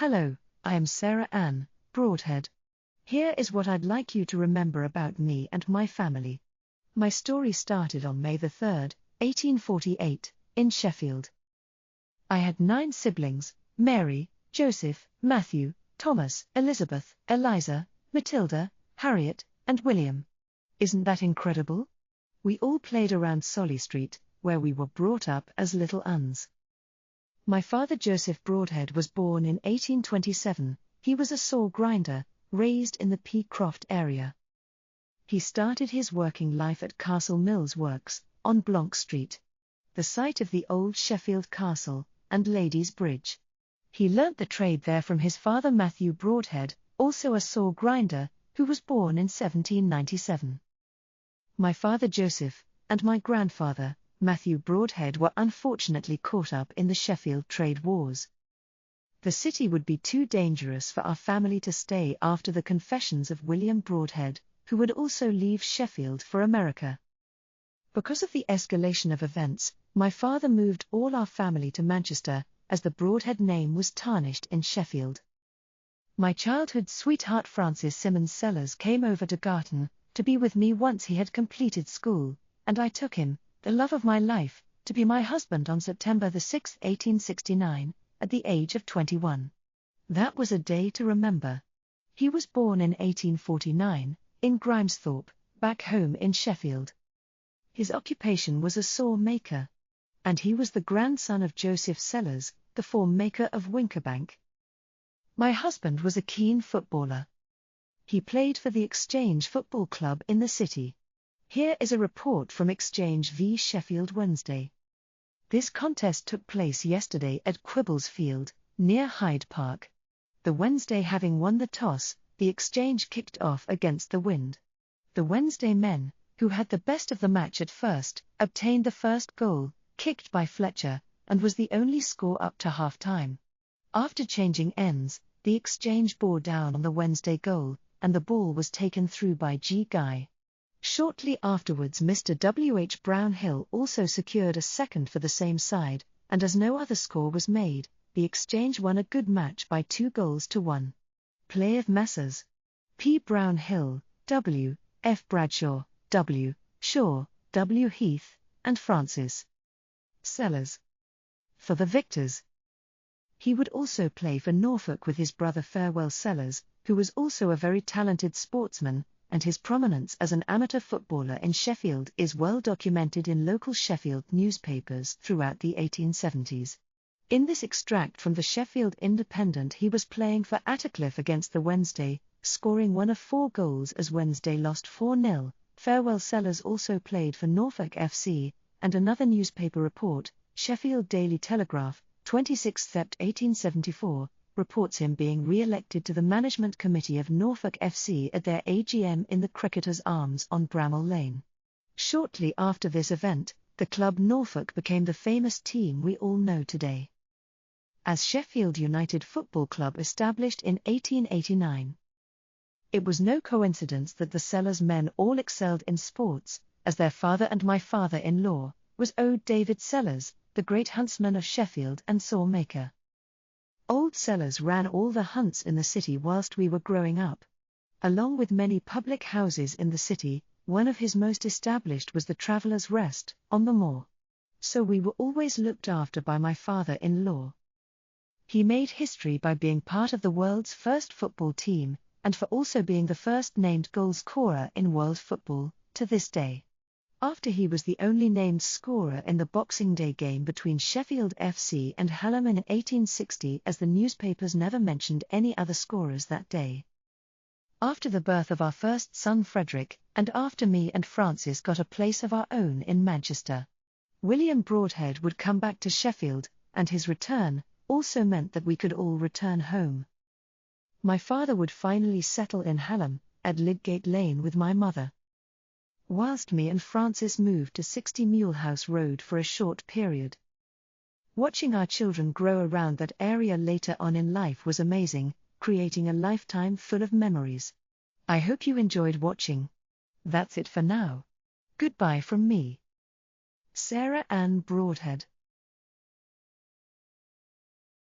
Hello, I am Sarah Ann Broadhead. Here is what I'd like you to remember about me and my family. My story started on May 3rd, 1848, in Sheffield. I had 9 siblings: Mary, Joseph, Matthew, Thomas, Elizabeth, Eliza, Matilda, Harriet, and William. Isn't that incredible? We all played around Solley Street, where we were brought up as little uns. My father Joseph Broadhead was born in 1827. He was a saw grinder, raised in the Croft area. He started his working life at Castle Mills Works, on Blanc Street, the site of the old Sheffield Castle and Ladies' Bridge. He learnt the trade there from his father Mathew Broadhead, also a saw grinder, who was born in 1797. My father Joseph, and my grandfather, Mathew Broadhead, were unfortunately caught up in the Sheffield trade wars. The city would be too dangerous for our family to stay after the confessions of William Broadhead, who would also leave Sheffield for America. Because of the escalation of events, my father moved all our family to Manchester, as the Broadhead name was tarnished in Sheffield. My childhood sweetheart Francis Ann Sellars came over to Garton to be with me once he had completed school, and I took him, the love of my life, to be my husband on September 6, 1869, at the age of 21. That was a day to remember. He was born in 1849, in Grimesthorpe, back home in Sheffield. His occupation was a saw maker. And he was the grandson of Joseph Sellars, the form maker of Winkerbank. My husband was a keen footballer. He played for the Exchange Football Club in the city. Here is a report from Exchange v Sheffield Wednesday. This contest took place yesterday at Quibbles Field, near Hyde Park. The Wednesday having won the toss, the Exchange kicked off against the wind. The Wednesday men, who had the best of the match at first, obtained the first goal, kicked by Fletcher, and was the only score up to half-time. After changing ends, the Exchange bore down on the Wednesday goal, and the ball was taken through by G. Guy. Shortly afterwards Mr. W. H. Brownhill also secured a second for the same side, and as no other score was made, the Exchange won a good match by 2-1. Play of Messrs. P. Brownhill, W. F. Bradshaw, W. Shaw, W. Heath, and Francis Sellars. For the victors. He would also play for Norfolk with his brother Farewell Sellars, who was also a very talented sportsman, and his prominence as an amateur footballer in Sheffield is well documented in local Sheffield newspapers throughout the 1870s. In this extract from the Sheffield Independent, he was playing for Attercliffe against the Wednesday, scoring one of 4 goals as Wednesday lost 4-0. Farewell Sellars also played for Norfolk FC, and another newspaper report, Sheffield Daily Telegraph, 26 Sept 1874, reports him being re-elected to the management committee of Norfolk FC at their AGM in the Cricketers' Arms on Bramall Lane. Shortly after this event, the club Norfolk became the famous team we all know today as Sheffield United Football Club, established in 1889. It was no coincidence that the Sellars men all excelled in sports, as their father and my father-in-law was Old David Sellars, the great huntsman of Sheffield and saw maker. Old Sellars ran all the hunts in the city whilst we were growing up. Along with many public houses in the city, one of his most established was the Travellers' Rest, on the moor. So we were always looked after by my father-in-law. He made history by being part of the world's first football team, and for also being the first named goal-scorer in world football, to this day. After he was the only named scorer in the Boxing Day game between Sheffield FC and Hallam in 1860, as the newspapers never mentioned any other scorers that day. After the birth of our first son Frederick, and after me and Francis got a place of our own in Manchester, William Broadhead would come back to Sheffield, and his return also meant that we could all return home. My father would finally settle in Hallam, at Lydgate Lane with my mother, whilst me and Francis moved to 60 Mulehouse Road for a short period. Watching our children grow around that area later on in life was amazing, creating a lifetime full of memories. I hope you enjoyed watching. That's it for now. Goodbye from me, Sarah Ann Broadhead.